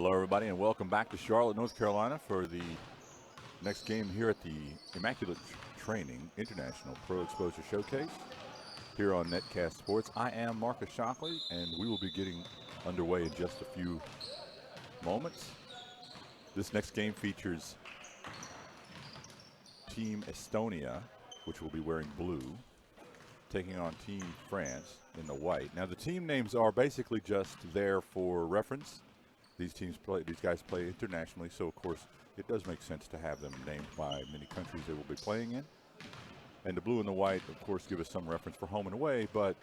Hello, everybody, and welcome back to Charlotte, North Carolina for the next game here at the Immaculate Training International Pro Exposure Showcase here on Netcast Sports. I am Marcus Shockley, and we will be getting underway in just a few moments. This next game features Team Estonia, which will be wearing blue, taking on Team France in the white. Now, the team names are basically just there for reference. These guys play internationally, so of course it does make sense to have them named by many countries they will be playing in. And the blue and the white, of course, give us some reference for home and away, but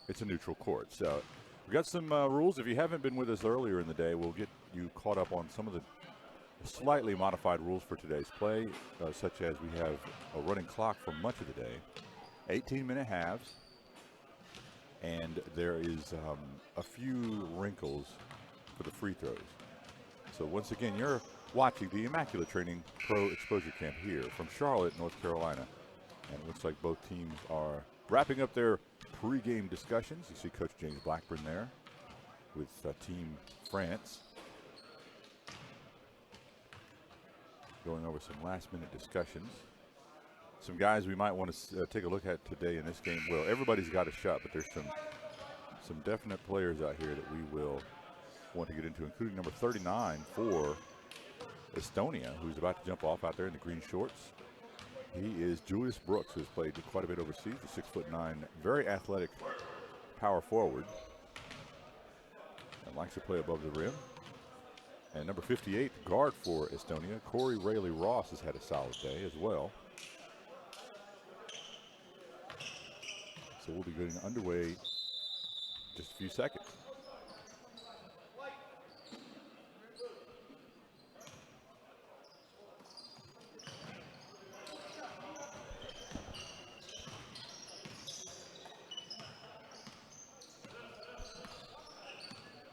it's a neutral court. So we've got some rules. If you haven't been with us earlier in the day, we'll get you caught up on some of the slightly modified rules for today's play, such as we have a running clock for much of the day, 18-minute halves, and there is a few wrinkles for the free throws. So once again, you're watching the Immaculate Training Pro Exposure Camp here from Charlotte, North Carolina. And it looks like both teams are wrapping up their pregame discussions. You see Coach James Blackburn there with Team France, going over some last-minute discussions. Some guys we might want to take a look at today in this game. Well, everybody's got a shot, but there's some definite players out here that we will want to get into, including number 39 for Estonia, who's about to jump off out there in the green shorts. He is Julius Brooks, who's played quite a bit overseas, the 6'9", very athletic power forward and likes to play above the rim. And number 58, guard for Estonia, Corey Rayleigh Ross, has had a solid day as well. So we'll be getting underway in just a few seconds.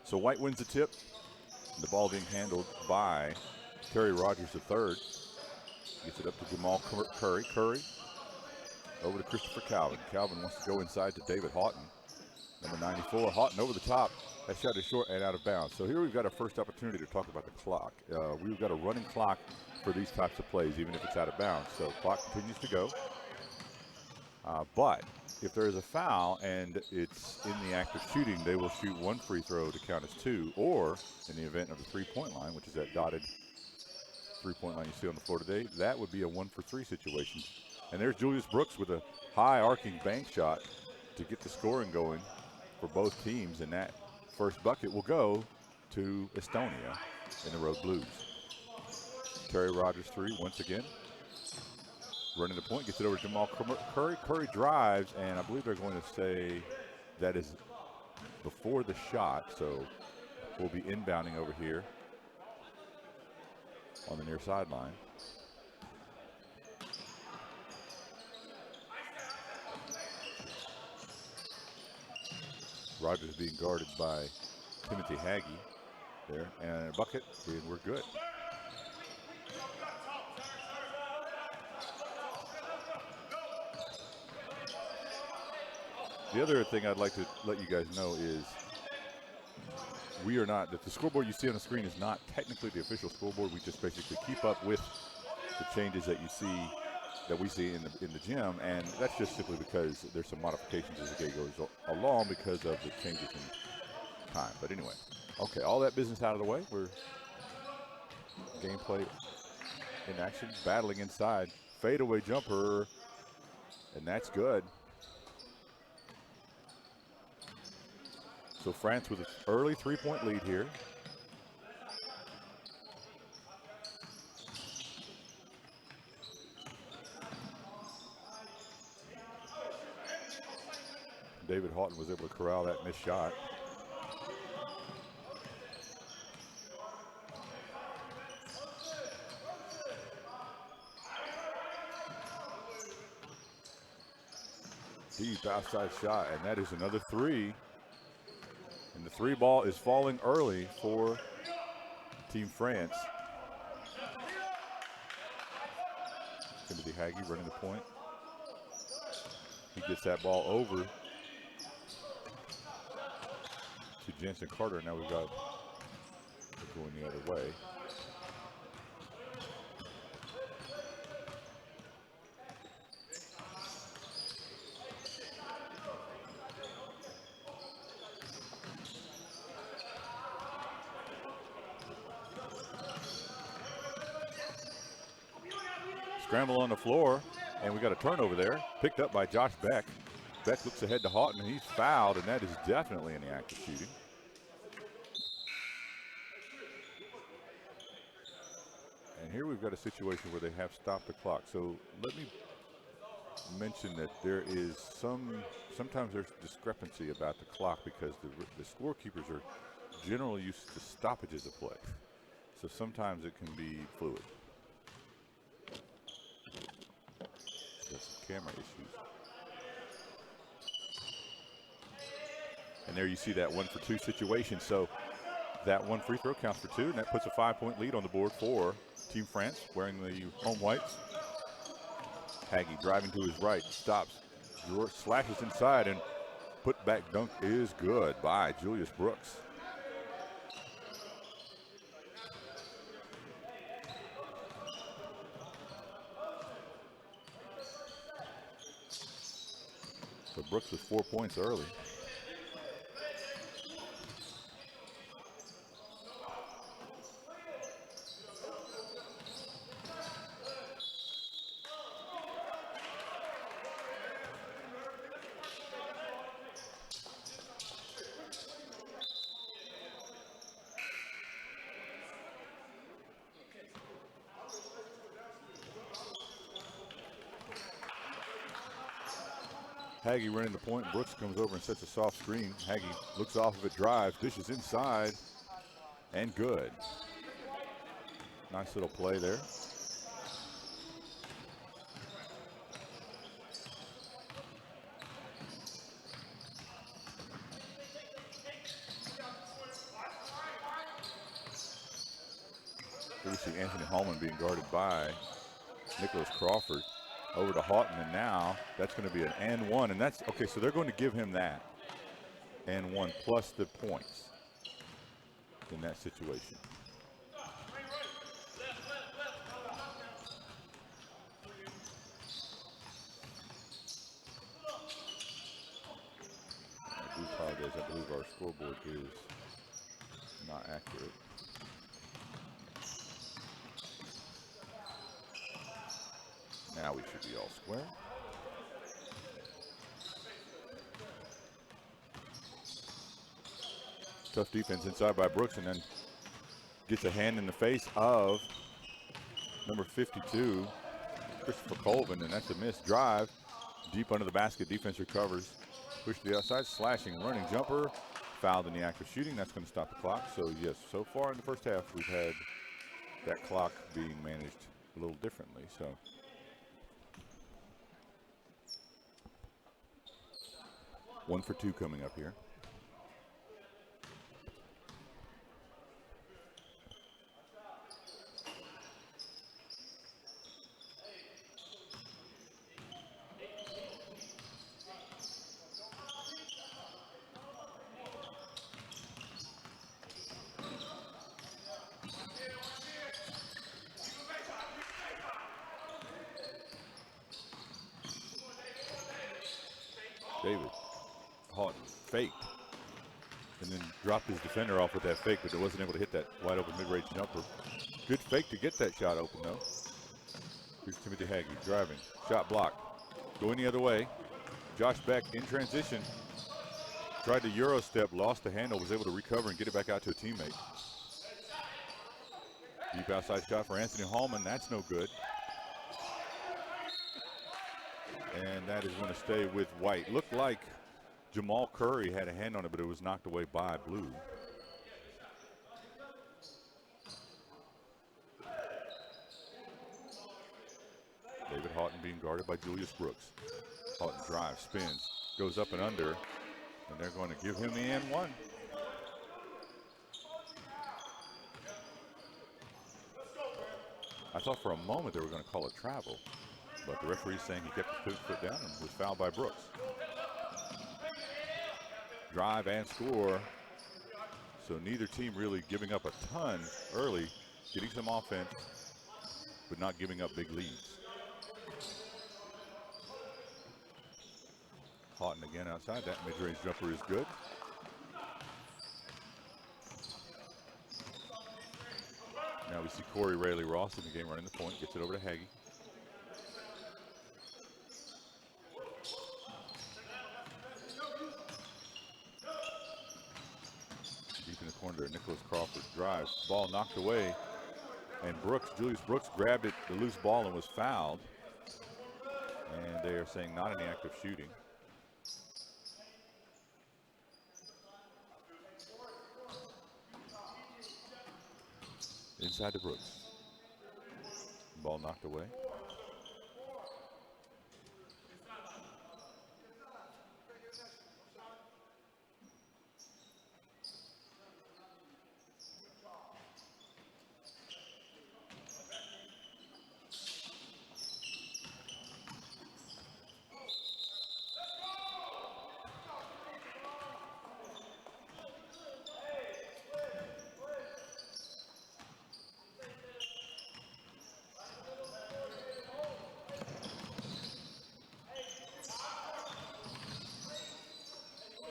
So White wins the tip. The ball being handled by Terry Rogers III. Gets it up to Jamal Curry. Curry over to Christopher Calvin. Calvin wants to go inside to David Houghton. Number 94, Houghton over the top. That shot is short and out of bounds. So here we've got our first opportunity to talk about the clock. We've got a running clock for these types of plays, even if it's out of bounds. So clock continues to go. But if there is a foul and it's in the act of shooting, they will shoot one free throw to count as two, or in the event of the three-point line, which is that dotted three-point line you see on the floor today, that would be a 1-for-3 situation. And there's Julius Brooks with a high arcing bank shot to get the scoring going for both teams, and that first bucket will go to Estonia in the Road Blues. Terry Rogers three once again. Running the point, gets it over to Jamal Curry. Curry drives, and I believe they're going to say that is before the shot, so we'll be inbounding over here on the near sideline. Rogers being guarded by Timothy Hagee there, and a bucket, and we're good. The other thing I'd like to let you guys know is we are not, that the scoreboard you see on the screen is not technically the official scoreboard. We just basically keep up with the changes that you see, that we see in the gym, and that's just simply because there's some modifications as the game goes along because of the changes in time. But anyway, okay, all that business out of the way. We're gameplay in action, battling inside, fadeaway jumper, and that's good. So France with an early three-point lead here. David Houghton was able to corral that missed shot. Deep outside shot, and that is another three. And the three ball is falling early for Team France. Timothy Hagee running the point. He gets that ball over to Jensen Carter. Now we've got the going the other way. Scramble on the floor, and we got a turnover there. Picked up by Josh Beck. Beck looks ahead to Houghton, and he's fouled, and that is definitely in the act of shooting. And here we've got a situation where they have stopped the clock. So let me mention that there is sometimes there's discrepancy about the clock because the scorekeepers are generally used to stoppages of play. So sometimes it can be fluid. There's some camera issues. And there you see that 1-for-2 situation. So that one free throw counts for 2, and that puts a 5-point lead on the board for Team France, wearing the home whites. Haggy driving to his right, stops, slashes inside, and put back dunk is good by Julius Brooks. So Brooks with 4 points early. Haggy running the point. Brooks comes over and sets a soft screen. Haggy looks off of it, drives, dishes inside, and good. Nice little play there. Here we see Anthony Hallman being guarded by Nicholas Crawford. Over to Houghton, and now that's going to be an and one, and that's okay. So they're going to give him that and one plus the points in that situation. I do apologize. I believe our scoreboard is not accurate. Now we should be all square. Tough defense inside by Brooks, and then gets a hand in the face of number 52, Christopher Colvin, and that's a missed drive. Deep under the basket, defense recovers. Push to the outside, slashing, running jumper. Fouled in the act of shooting. That's going to stop the clock. So yes, so far in the first half, we've had that clock being managed a little differently. So 1 for 2 coming up here. David Houghton faked and then dropped his defender off with that fake, but wasn't able to hit that wide open mid-range jumper. Good fake to get that shot open though. Here's Timothy Haggy driving, shot blocked, going the other way. Josh Beck in transition, tried to Euro step, lost the handle, was able to recover and get it back out to a teammate. Deep outside shot for Anthony Hallman, that's no good. And that is going to stay with White. Looked like Jamal Curry had a hand on it, but it was knocked away by Blue. David Houghton being guarded by Julius Brooks. Houghton drives, spins, goes up and under, and they're going to give him the and one. I thought for a moment they were going to call it travel, but the referee's saying he kept his foot down and was fouled by Brooks. Drive and score. So neither team really giving up a ton early, getting some offense, but not giving up big leads. Houghton again outside. That mid-range jumper is good. Now we see Corey Rayleigh Ross in the game running the point. Gets it over to Hagee. Deep in the corner there, Nicholas Crawford drives. Ball knocked away. And Julius Brooks grabbed it, the loose ball, and was fouled. And they are saying not any active shooting. Inside to Brooks. Ball knocked away.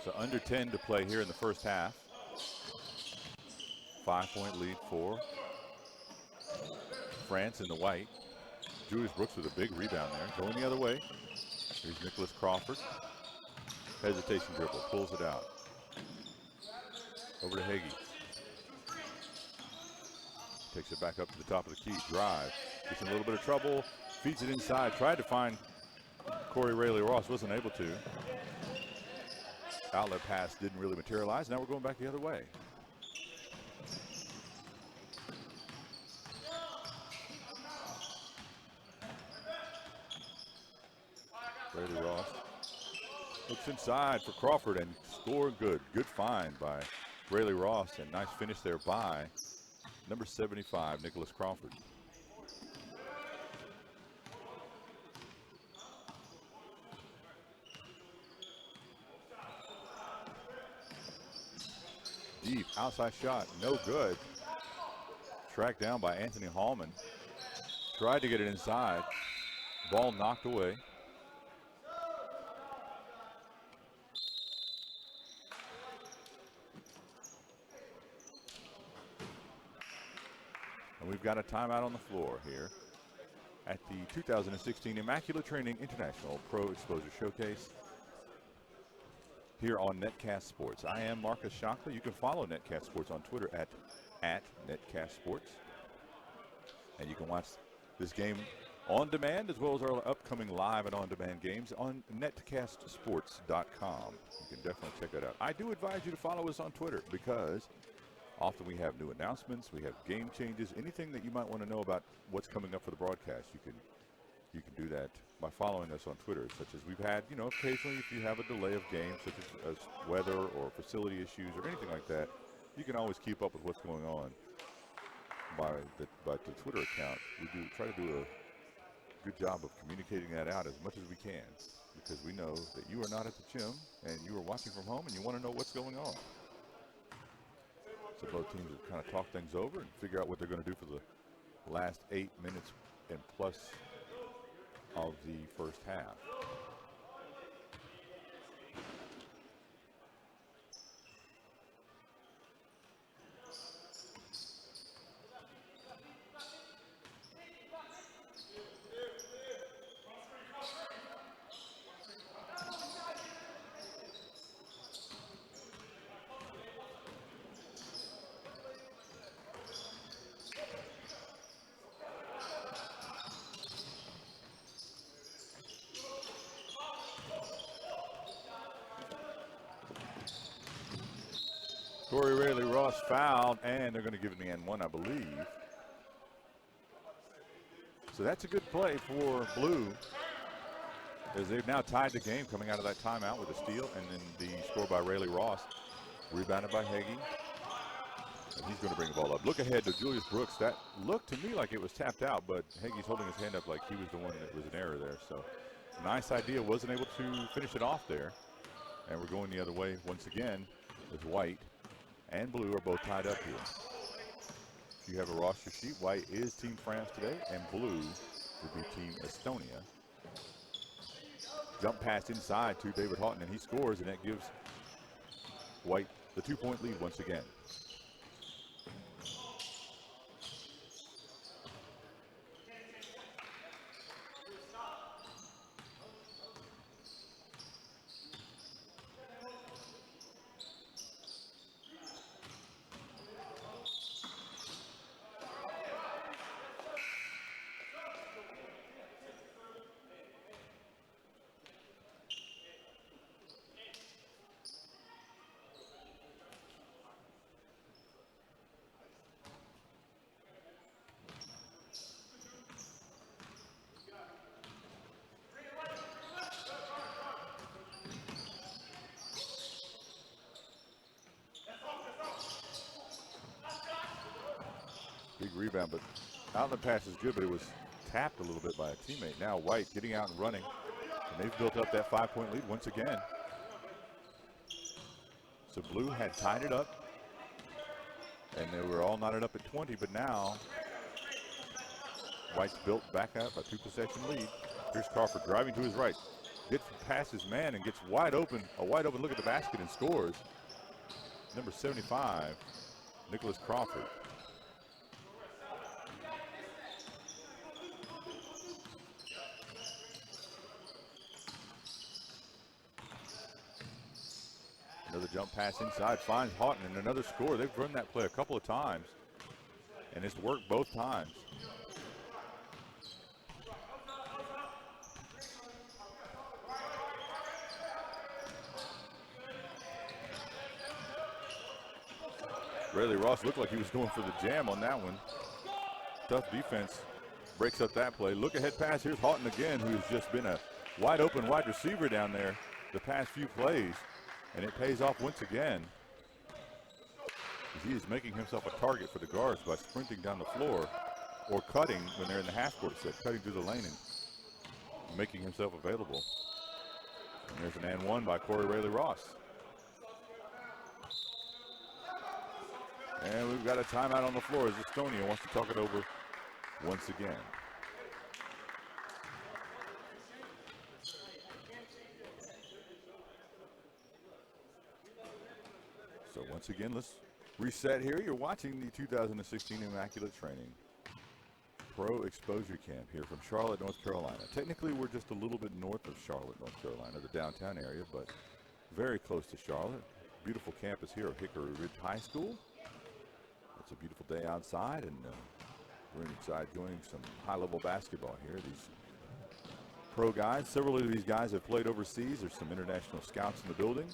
So under 10 to play here in the first half. 5-point lead for France in the white. Julius Brooks with a big rebound there. Going the other way. Here's Nicholas Crawford. Hesitation dribble. Pulls it out. Over to Hagee. Takes it back up to the top of the key. Drive. Gets in a little bit of trouble. Feeds it inside. Tried to find Corey Rayleigh Ross. Wasn't able to. Outlet pass didn't really materialize. Now we're going back the other way. Rayleigh Ross looks inside for Crawford and scored good. Good find by Rayleigh Ross, and nice finish there by number 75, Nicholas Crawford. Deep outside shot, no good. Tracked down by Anthony Hallman. Tried to get it inside. Ball knocked away. And we've got a timeout on the floor here at the 2016 Immaculate Training International Pro Exposure Showcase here on Netcast Sports. I am Marcus Shockley. You can follow Netcast Sports on Twitter at Netcast Sports. And you can watch this game on demand as well as our upcoming live and on-demand games on netcastsports.com. You can definitely check that out. I do advise you to follow us on Twitter because often we have new announcements, we have game changes, anything that you might want to know about what's coming up for the broadcast. You can do that by following us on Twitter, such as we've had, occasionally if you have a delay of games, such as weather or facility issues or anything like that, you can always keep up with what's going on by the Twitter account. We do try to do a good job of communicating that out as much as we can, because we know that you are not at the gym and you are watching from home and you want to know what's going on. So both teams have kind of talked things over and figure out what they're going to do for the last 8 minutes and plus of the first half. Corey Rayleigh Ross fouled, and they're going to give it an and one, I believe. So that's a good play for Blue, as they've now tied the game coming out of that timeout with a steal, and then the score by Rayleigh Ross, rebounded by Hagee. And he's going to bring the ball up. Look ahead to Julius Brooks. That looked to me like it was tapped out, but Hagee's holding his hand up like he was the one that was an error there. So nice idea, wasn't able to finish it off there. And we're going the other way once again with White. and blue are both tied up here. If you have a roster sheet, white is Team France today, and blue would be Team Estonia. Jump pass inside to David Houghton, and he scores, and that gives white the 2-point lead once again. Big rebound, but outlet pass is good, but it was tapped a little bit by a teammate. Now white getting out and running, and they've built up that 5-point lead once again. So blue had tied it up, and they were all knotted up at 20, but now white's built back up a 2-possession lead. Here's Crawford driving to his right, gets past his man and gets wide open, a wide open look at the basket and scores. Number 75, Nicholas Crawford. Another jump pass inside, finds Houghton, and another score. They've run that play a couple of times, and it's worked both times. Rayleigh Ross looked like he was going for the jam on that one. Tough defense breaks up that play. Look ahead pass, here's Houghton again, who's just been a wide open wide receiver down there the past few plays. And it pays off once again. He is making himself a target for the guards by sprinting down the floor or cutting when they're in the half-court set, cutting through the lane and making himself available. And there's an and one by Corey Rayleigh Ross. And we've got a timeout on the floor as Estonia wants to talk it over once again. So once again, let's reset here. You're watching the 2016 Immaculate Training Pro Exposure Camp here from Charlotte, North Carolina. Technically, we're just a little bit north of Charlotte, North Carolina, the downtown area, but very close to Charlotte. Beautiful campus here of Hickory Ridge High School. It's a beautiful day outside, and we're inside enjoying some high-level basketball here. These pro guys, several of these guys have played overseas. There's some international scouts in the building.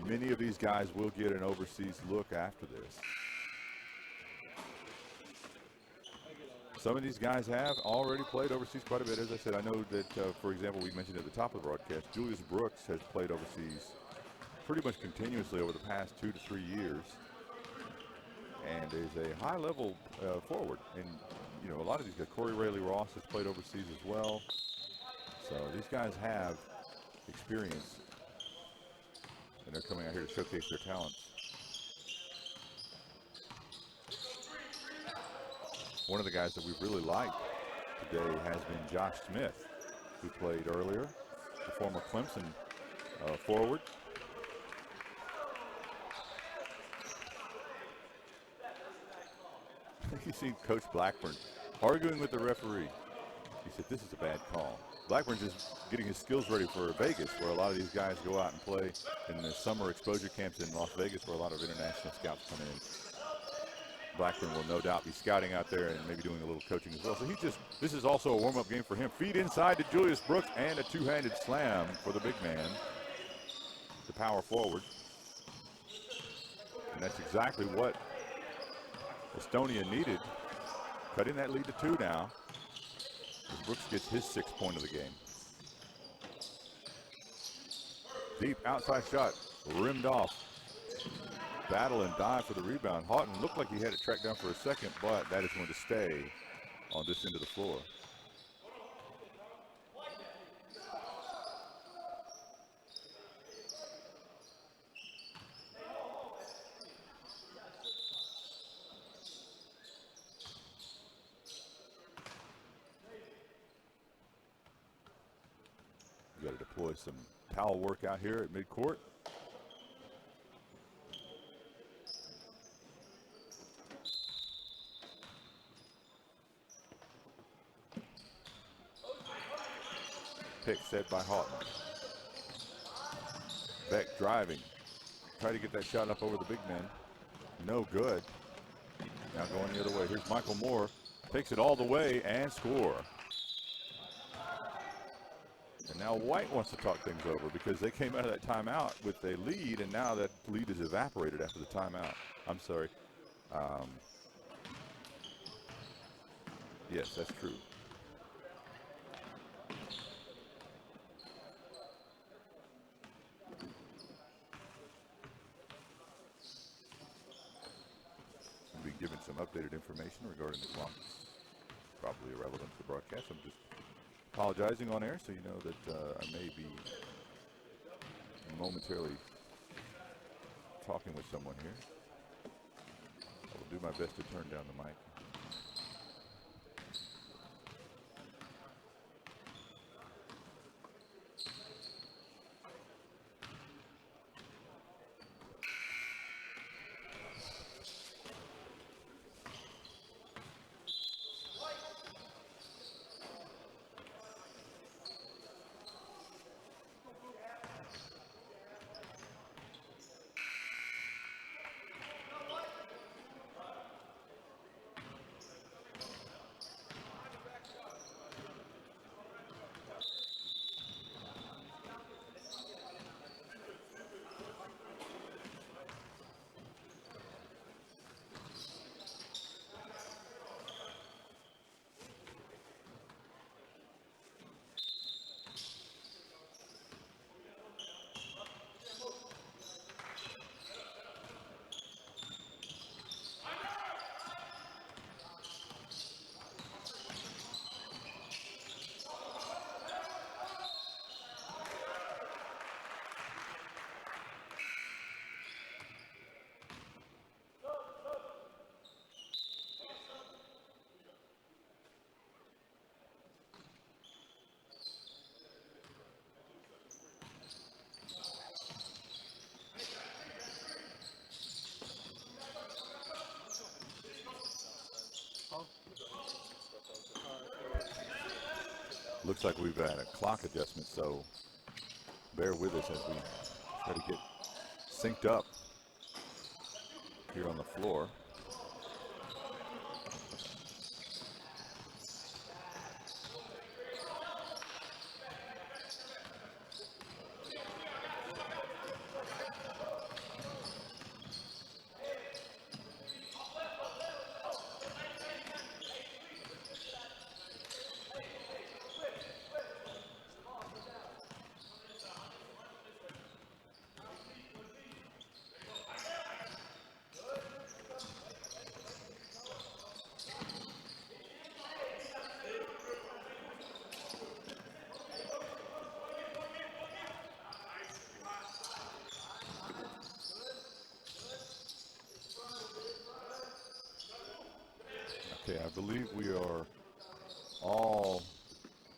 Many of these guys will get an overseas look after this. Some of these guys have already played overseas quite a bit. As I said, I know that, for example, we mentioned at the top of the broadcast, Julius Brooks has played overseas pretty much continuously over the past 2 to 3 years and is a high-level forward. And, you know, a lot of these guys, Corey Rayleigh Ross has played overseas as well. So these guys have experience, and they're coming out here to showcase their talents. One of the guys that we've really liked today has been Josh Smith, who played earlier, the former Clemson forward. You see Coach Blackburn arguing with the referee. He said, "This is a bad call." Blackburn's just getting his skills ready for Vegas, where a lot of these guys go out and play in the summer exposure camps in Las Vegas, where a lot of international scouts come in. Blackburn will no doubt be scouting out there and maybe doing a little coaching as well. So this is also a warm-up game for him. Feed inside to Julius Brooks, and a two-handed slam for the big man, the power forward. And that's exactly what Estonia needed. Cutting that lead to 2 now. Brooks gets his 6th point of the game. Deep outside shot, rimmed off. Battle and dive for the rebound. Houghton looked like he had it tracked down for a second, but that is going to stay on this end of the floor. deploy some towel work out here at midcourt. Pick set by Houghton. Beck driving. Try to get that shot up over the big man. No good. Now going the other way. Here's Michael Moore. Takes it all the way and score. And now White wants to talk things over because they came out of that timeout with a lead, and now that lead is evaporated after the timeout. I'm sorry. Yes, that's true. We'll be given some updated information regarding the clock. Probably irrelevant to the broadcast. I'm just apologizing on air so you know that I may be momentarily talking with someone here. I will do my best to turn down the mic. Looks like we've had a clock adjustment, so bear with us as we try to get synced up here on the floor. Okay, I believe we are all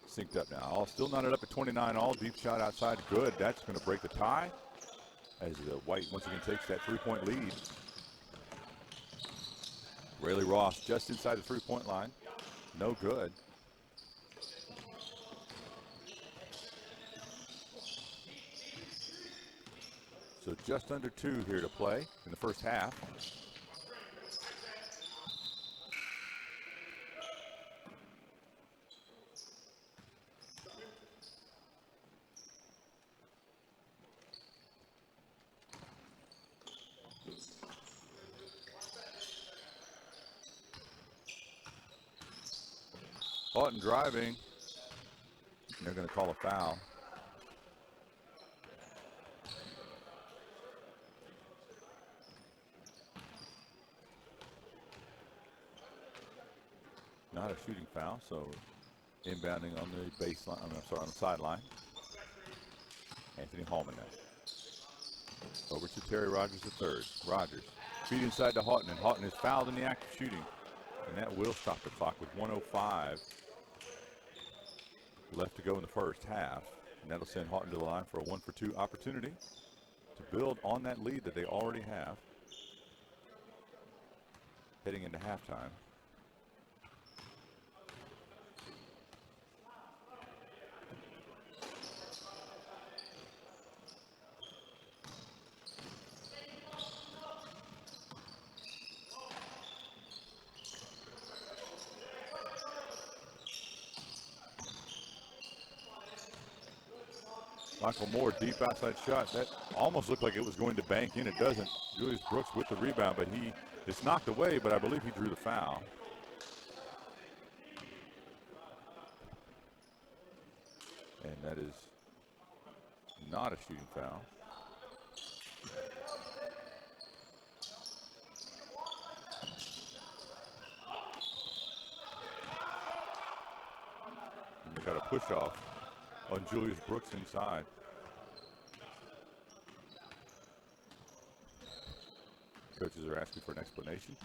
synced up now. All still knotted up at 29 all. Deep shot outside. Good. That's going to break the tie as the White once again takes that three-point lead. Rayleigh Ross just inside the three-point line. No good. So just under 2 here to play in the first half. Houghton driving. They're going to call a foul. Not a shooting foul, so inbounding on the baseline, on the sideline. Anthony Hallman now. Over to Terry Rogers III. Rogers feed inside to Houghton, and Houghton is fouled in the act of shooting. And that will stop the clock with 1:05 left to go in the first half. And that'll send Houghton to the line for a 1-for-2 opportunity to build on that lead that they already have heading into halftime. Michael Moore, deep outside shot. That almost looked like it was going to bank in. It doesn't. Julius Brooks with the rebound, but it's knocked away, but I believe he drew the foul. And that is not a shooting foul. And they got a push off on Julius Brooks inside. Coaches are asking for an explanation.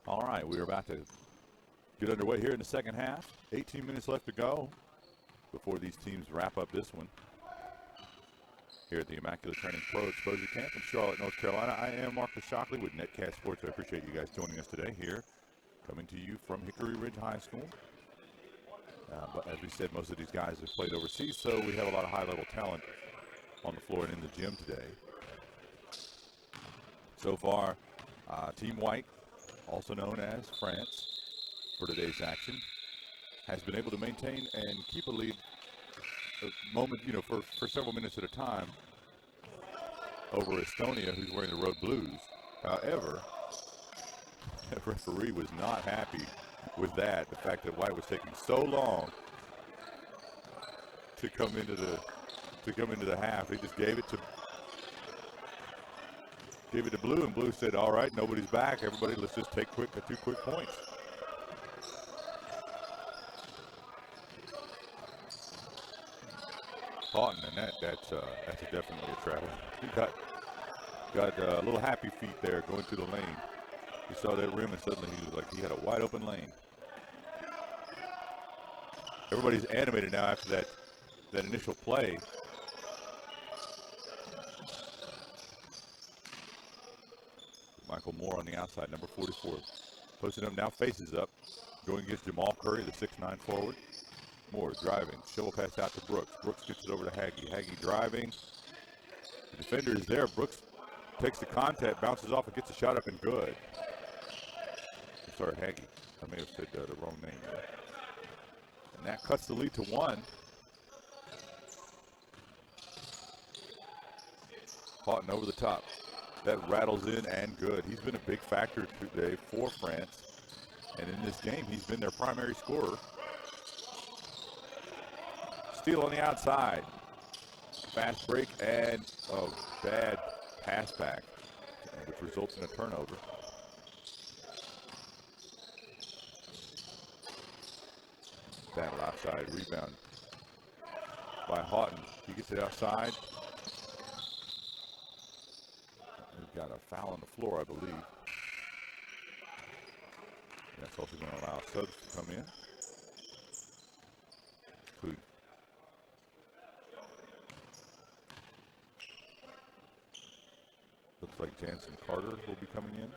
All right, we're about to get underway here in the second half. 18 minutes left to go before these teams wrap up this one. Here at the Immaculate Training Pro Exposure Camp in Charlotte, North Carolina. I am Marcus Shockley with Netcast Sports. I appreciate you guys joining us today here, coming to you from Hickory Ridge High School. But as we said, most of these guys have played overseas, so we have a lot of high-level talent on the floor and in the gym today. So far, Team White, also known as France, for today's action, has been able to maintain and keep a lead a moment, for several minutes at a time over Estonia, who's wearing the road blues. However, the referee was not happy with that. The fact that White was taking so long to come into the half, he just gave it to Blue, and Blue said, "All right, nobody's back. Everybody, let's just take 2 quick points." Houghton, and that's definitely a travel. He got a little happy feet there going through the lane. He saw that rim, and suddenly he was like he had a wide open lane. Everybody's animated now after that initial play. Michael Moore on the outside, number 44. Posting up now, faces up. Going against Jamal Curry, the 6'9 forward. Moore driving, shovel pass out to Brooks. Brooks gets it over to Haggy. Haggy driving. The defender is there. Brooks takes the contact, bounces off, and gets a shot up and good. Sorry, Haggy. I may have said the wrong name there. And that cuts the lead to 1. Houghton over the top. That rattles in and good. He's been a big factor today for France. And in this game, he's been their primary scorer. Steal on the outside. Fast break and a bad pass back, which results in a turnover. Battle outside, rebound by Houghton. He gets it outside. We've got a foul on the floor, I believe. That's also going to allow subs to come in. Looks like Jansen Carter will be coming in.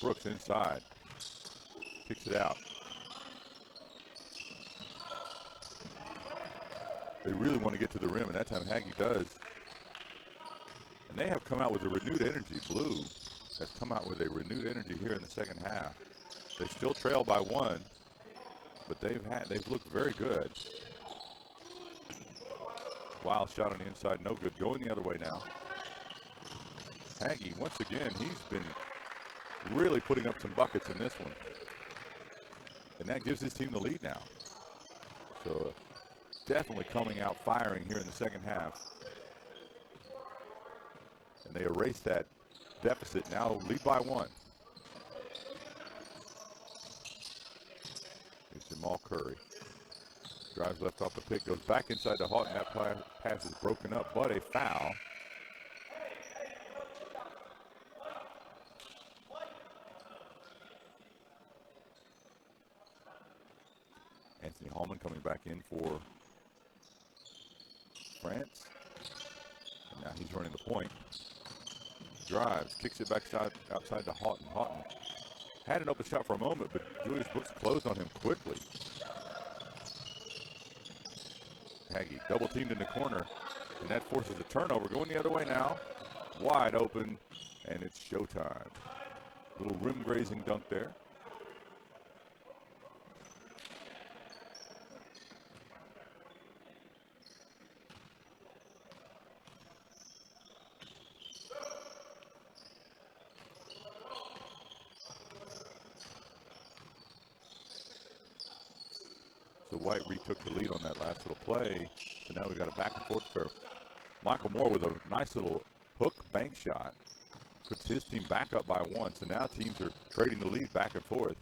Brooks inside, kicks it out. They really want to get to the rim, and that time Haggy does. And they have come out with a renewed energy. Blue has come out with a renewed energy here in the second half. They still trail by 1, but they've looked very good. Wild shot on the inside, no good. Going the other way now. Haggy, once again, he's been really putting up some buckets in this one. And that gives his team the lead now. So definitely coming out firing here in the second half. And they erase that deficit, now lead by 1. Here's Jamal Curry. Drives left off the pick, goes back inside to Houghton. That pass is broken up, but a foul. Anthony Hallman coming back in for France. And now he's running the point. Drives, kicks it back outside to Houghton. Houghton had an open shot for a moment, but Julius Brooks closed on him quickly. Haggy double teamed in the corner, and that forces a turnover. Going the other way now. Wide open, and it's showtime. Little rim grazing dunk there. So White retook the lead on that last little play. So now we've got a back and forth for Michael Moore with a nice little hook bank shot. Puts his team back up by 1. So now teams are trading the lead back and forth.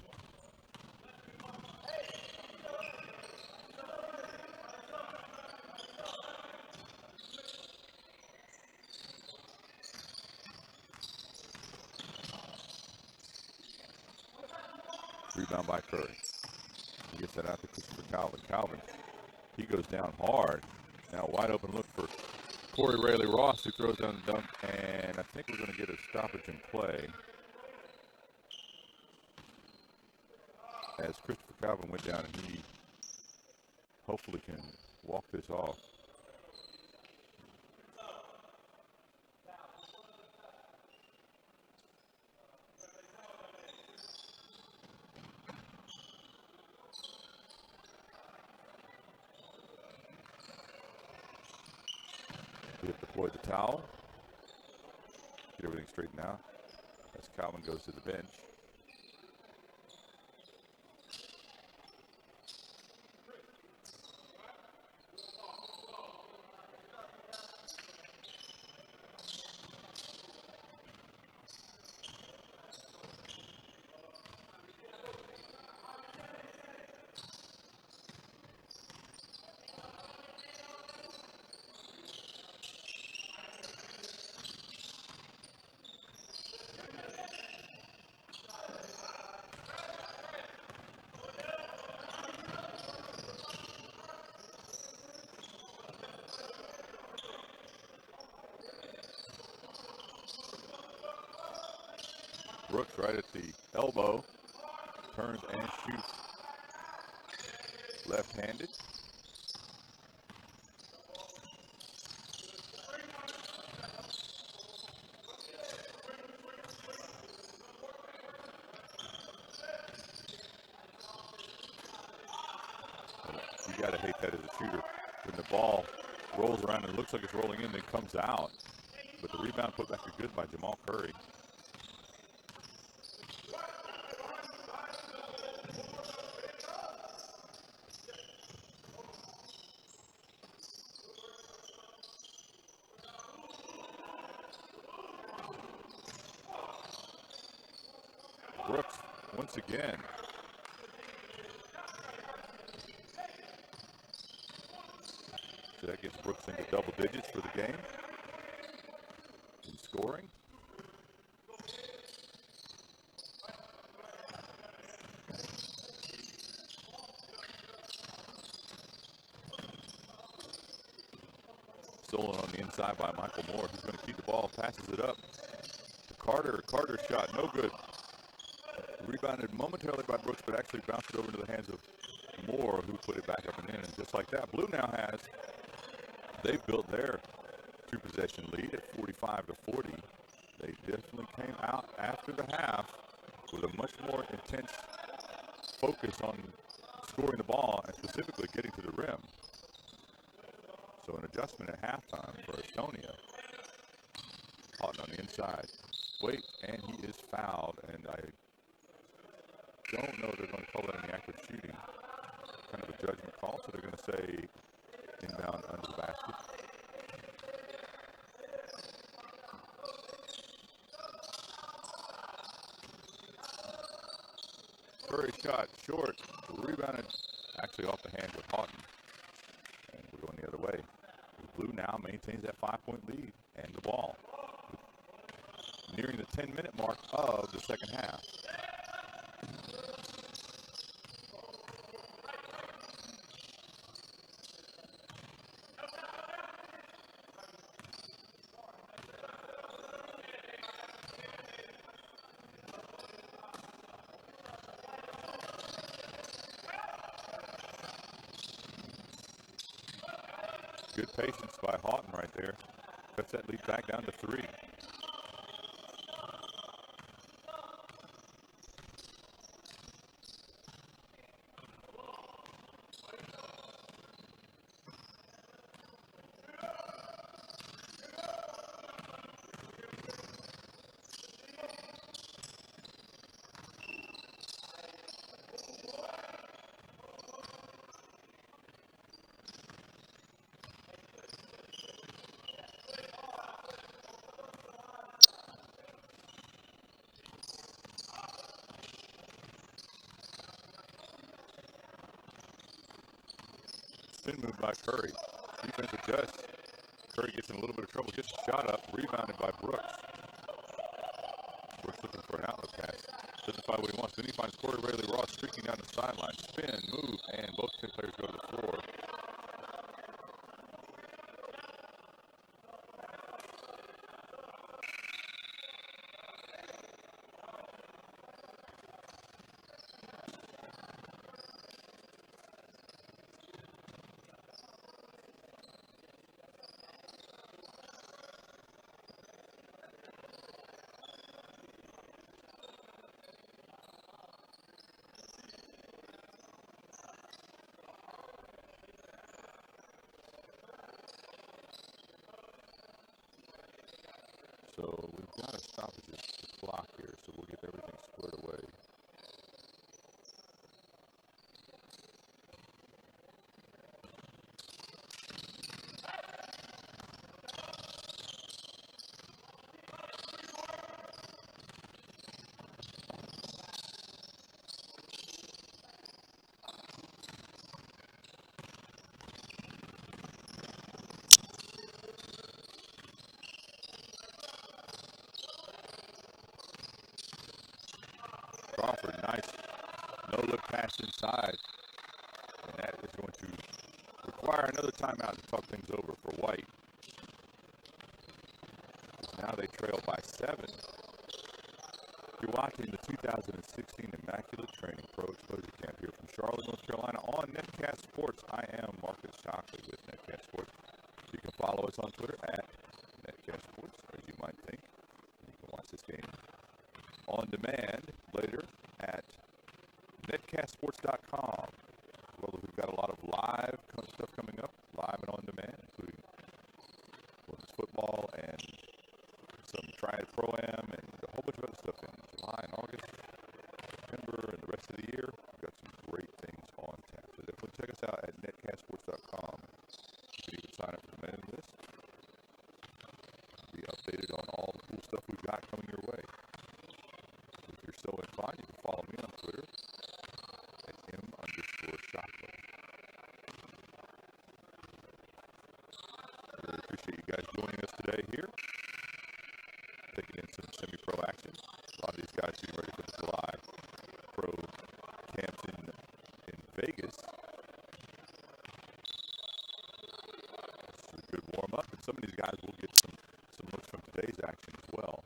Rebound by Curry. He gets that out to Christopher Calvin. Calvin, he goes down hard. Now wide open look for Corey Rayleigh Ross, who throws down the dunk, and I think we're going to get a stoppage in play as Christopher Calvin went down, and he hopefully can walk this off. Deploy the towel. Get everything straightened out as Calvin goes to the bench. Brooks right at the elbow. Turns and shoots left-handed. You got to hate that as a shooter. When the ball rolls around and looks like it's rolling in, then comes out. But the rebound put back a good by Jamal Curry. Brooks once again. So that gets Brooks into double digits for the game in scoring. Stolen on the inside by Michael Moore. He's going to keep the ball, passes it up to Carter. Carter's shot, no good. Rebounded momentarily by Brooks, but actually bounced it over into the hands of Moore, who put it back up and in. And just like that, Blue now has, they've built their two-possession lead at 45-40. They definitely came out after the half with a much more intense focus on scoring the ball and specifically getting to the rim. So an adjustment at halftime for Estonia. Houghton on the inside. Wait, and he is fouled, and I don't know if they're going to call that any accurate shooting. Kind of a judgment call, so they're going to say inbound under the basket. Curry shot short, rebounded actually off the hand with Houghton. And we're going the other way. Blue now maintains that 5-point lead and the ball. Nearing the 10-minute mark of the second half. Good patience by Houghton right there. Cuts that lead back down to 3. Spin move by Curry. Defense adjusts. Curry gets in a little bit of trouble, gets the shot up, rebounded by Brooks. Brooks looking for an outlet pass. Doesn't find what he wants. Then he finds Corey Rayleigh Ross streaking down the sideline. Spin, move, and both 10 players go to the floor. So we've got a stoppage of the clock here, so we'll get everything squared away. Crawford, nice no-look pass inside. And that is going to require another timeout to talk things over for White. Now they trail by 7. If you're watching the 2016 Immaculate Training Pro Exposure Camp here from Charlotte, North Carolina on Netcast Sports. I am Marcus Shockley with Netcast Sports. You can follow us on Twitter at Netcast Sports, as you might think. You can watch this game on demand later at netcastsports.com. Well, we've got a lot of live stuff coming up, live and on demand, including women's football and some Triad Pro-Am and a whole bunch of other stuff in July and August, September, and the rest of the year. We've got some great things on tap. So definitely check us out at netcastsports.com. You can even sign up for the mailing list. Be updated on all the cool stuff we've got coming your way. If you're so inclined, you can follow me on Twitter at M_Shockley. Really appreciate you guys joining us today here. Taking in some semi-pro action. A lot of these guys getting ready for the July pro camps in Vegas. This is a good warm-up, and some of these guys will get some looks from today's action as well.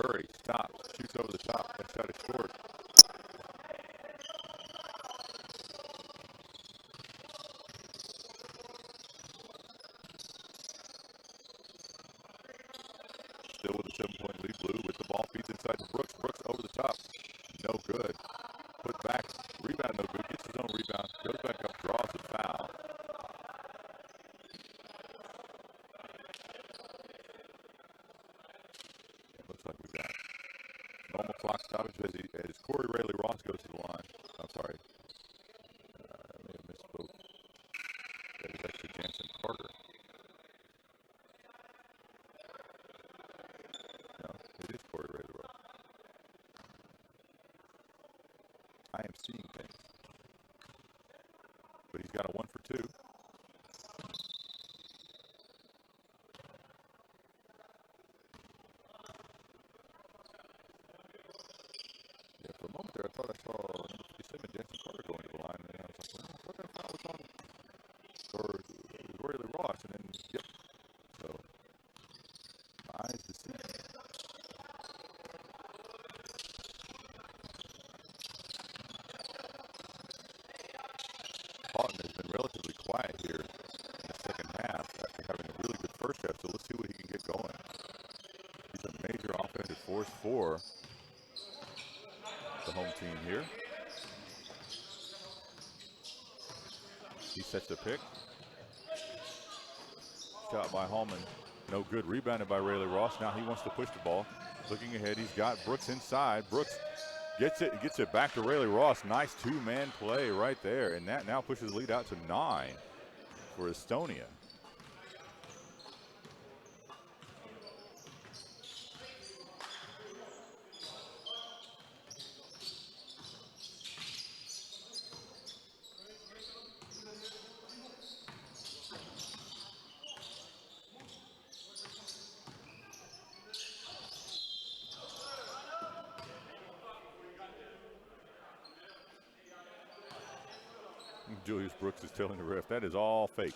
Curry stops, shoots over the top. That shot is short. Still with a 7-point lead, Blue with the ball feeds inside to Brooks. Brooks over the top. No good. Put back. Rebound no good. Gets his own rebound. Goes back up, draws the foul. It looks like we got normal clock stoppage as Corey Rayleigh Ross goes to the line. I'm sorry. I may have misspoke. That is actually Jansen Carter. No, it is Corey Rayleigh Ross. I am seeing things. But he's got a 1 for 2. Yeah, for a moment there, I thought I saw number 57, Jansen Carter, going to the line, and I was like, well, I thought that foul was on Rayleigh Ross, and then, yep. So, my eyes deceive me. Houghton has been relatively quiet here in the second half after having a really good first half, so let's see what he can get going. He's a major offensive force for the home team here. He sets the pick. Shot by Hallman, no good. Rebounded by Rayleigh Ross. Now he wants to push the ball. Looking ahead, he's got Brooks inside. Brooks gets it back to Rayleigh Ross. Nice two-man play right there, and that now pushes the lead out to 9 for Estonia. Julius Brooks is telling the ref that is all fake.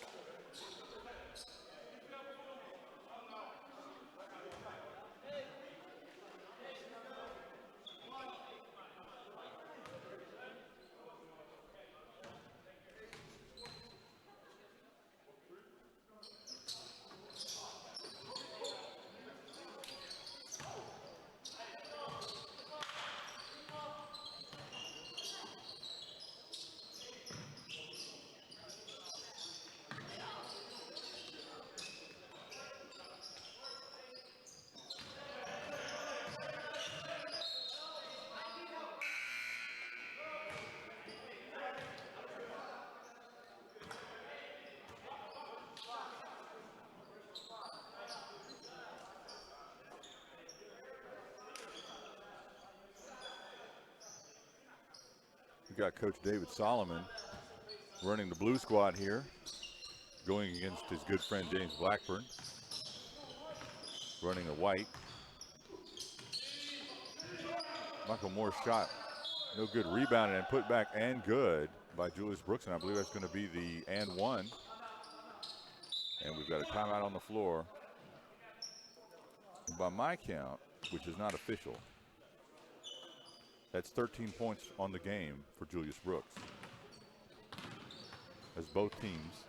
We got Coach David Solomon running the blue squad here, going against his good friend James Blackburn, running the white. Michael Moore's shot, no good. Rebounded and put back and good by Julius Brooks, and I believe that's going to be the and one. And we've got a timeout on the floor. And by my count, which is not official, that's 13 points on the game for Julius Brooks, as both teams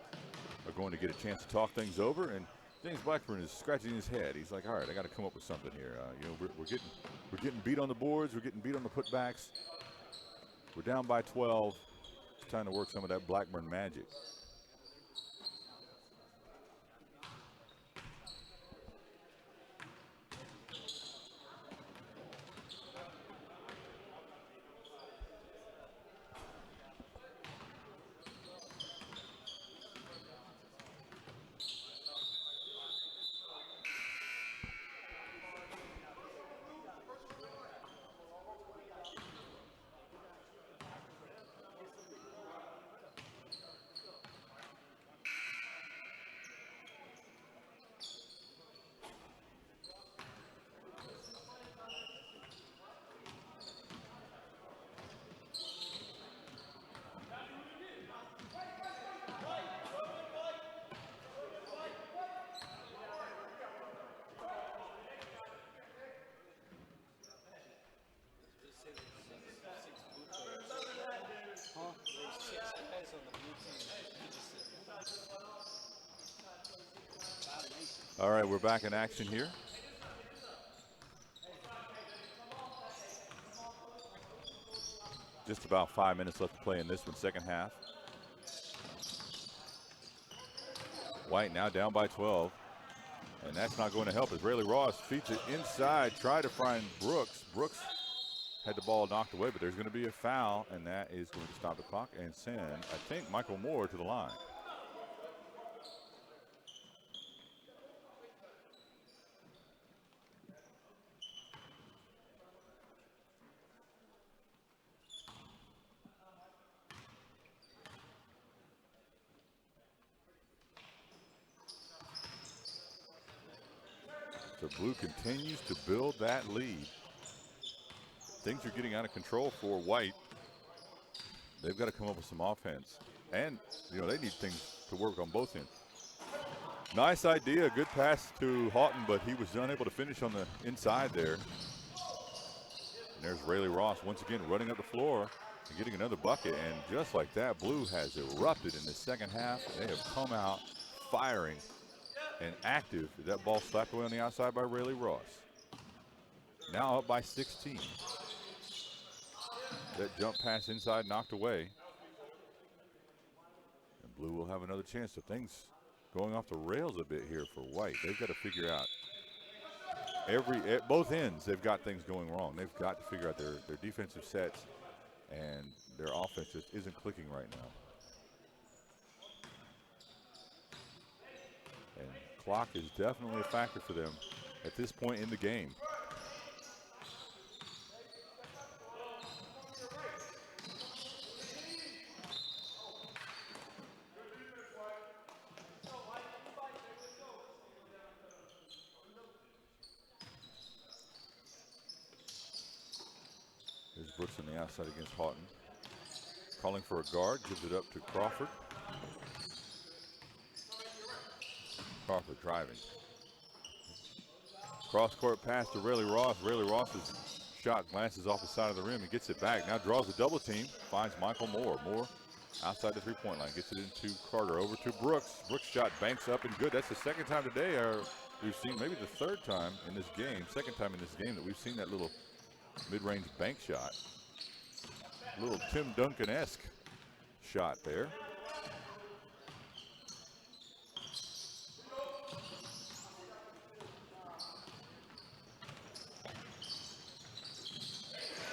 are going to get a chance to talk things over. And James Blackburn is scratching his head. He's like, all right, I got to come up with something here. We're getting beat on the boards. We're getting beat on the putbacks. We're down by 12. It's time to work some of that Blackburn magic. All right, we're back in action here. Just about 5 minutes left to play in this one, second half. White now down by 12. And that's not going to help as Rayleigh Ross feeds it inside, try to find Brooks. Brooks had the ball knocked away, but there's going to be a foul, and that is going to stop the clock and send, I think, Michael Moore to the line. So Blue continues to build that lead. Things are getting out of control for White. They've got to come up with some offense. And, they need things to work on both ends. Nice idea, good pass to Houghton, but he was unable to finish on the inside there. And there's Rayleigh Ross once again running up the floor and getting another bucket. And just like that, Blue has erupted in the second half. They have come out firing and active. That ball slapped away on the outside by Rayleigh Ross. Now up by 16. That jump pass inside knocked away. And Blue will have another chance. So things going off the rails a bit here for White. They've got to figure out at both ends, they've got things going wrong. They've got to figure out their defensive sets, and their offense just isn't clicking right now. And clock is definitely a factor for them at this point in the game. There's Brooks on the outside against Houghton. Calling for a guard, gives it up to Crawford. Crawford driving. Cross-court pass to Rayleigh Ross. Rayleigh Ross's shot glances off the side of the rim and gets it back. Now draws a double team, finds Michael Moore. Moore outside the three-point line, gets it into Carter, over to Brooks. Brooks' shot banks up and good. That's the second time today, or we've seen maybe the third time in this game, second time in this game that we've seen that little mid-range bank shot. A little Tim Duncan-esque shot there.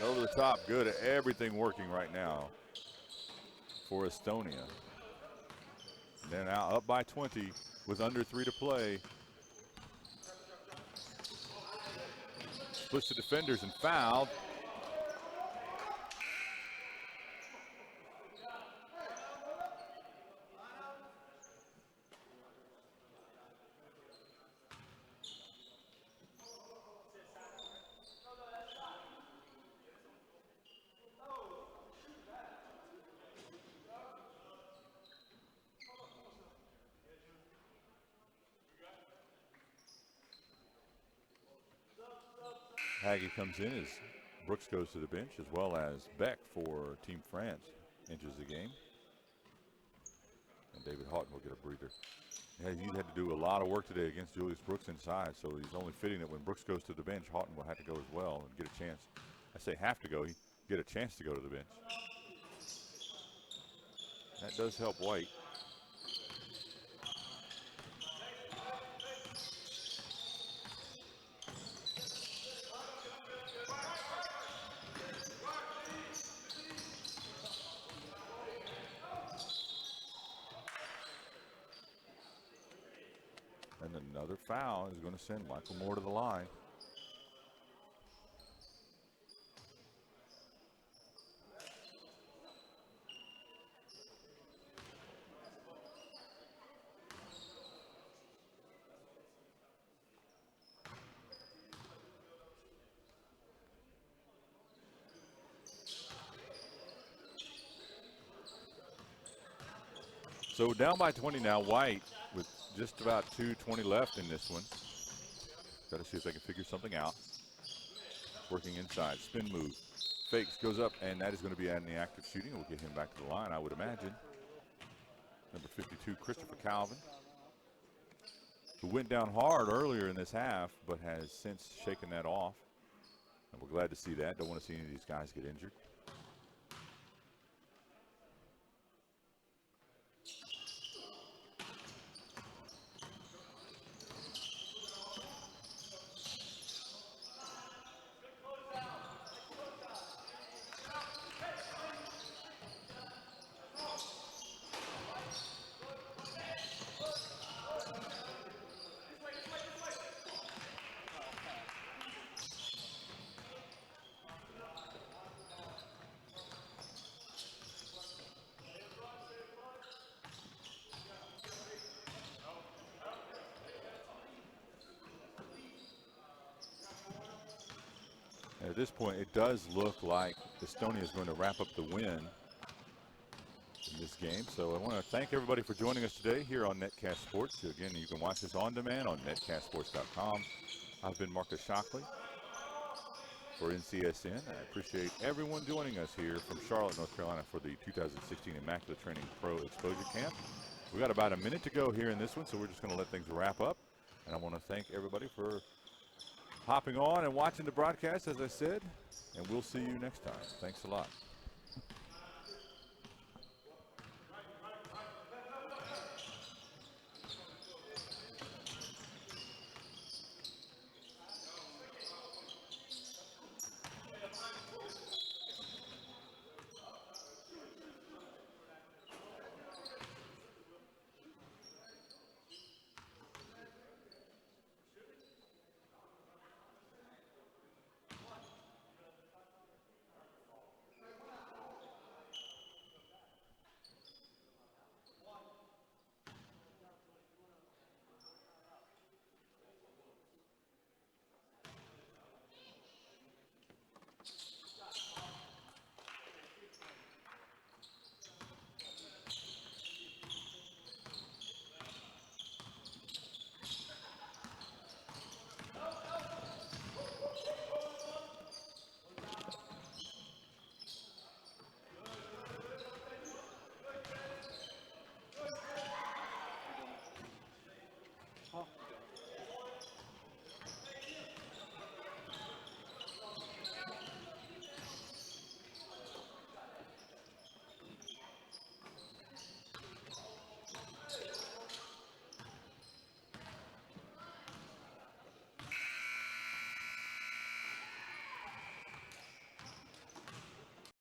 Over the top, good. Everything working right now for Estonia. And they're now up by 20 with under 3 to play. Splits the defenders and fouled. Haggy comes in as Brooks goes to the bench, as well as Beck for Team France enters the game. And David Houghton will get a breather. Yeah, he had to do a lot of work today against Julius Brooks inside, so he's only fitting that when Brooks goes to the bench, Houghton will have to go as well and get a chance. I say have to go, he get a chance to go to the bench. That does help White. And another foul is going to send Michael Moore to the line. So down by 20 now, White with just about 2:20 left in this one. Got to see if they can figure something out. Working inside, spin move, fakes, goes up, and that is going to be in the active shooting. We'll get him back to the line, I would imagine. Number 52, Christopher Calvin, who went down hard earlier in this half, but has since shaken that off. And we're glad to see that. Don't want to see any of these guys get injured. At this point, it does look like Estonia is going to wrap up the win in this game. So I want to thank everybody for joining us today here on Netcast Sports. Again, you can watch this on demand on netcastsports.com. I've been Marcus Shockley for NCSN. I appreciate everyone joining us here from Charlotte, North Carolina for the 2016 Immaculate Training Pro Exposure Camp. We got about a minute to go here in this one, so we're just going to let things wrap up. And I want to thank everybody for hopping on and watching the broadcast, as I said, and we'll see you next time. Thanks a lot.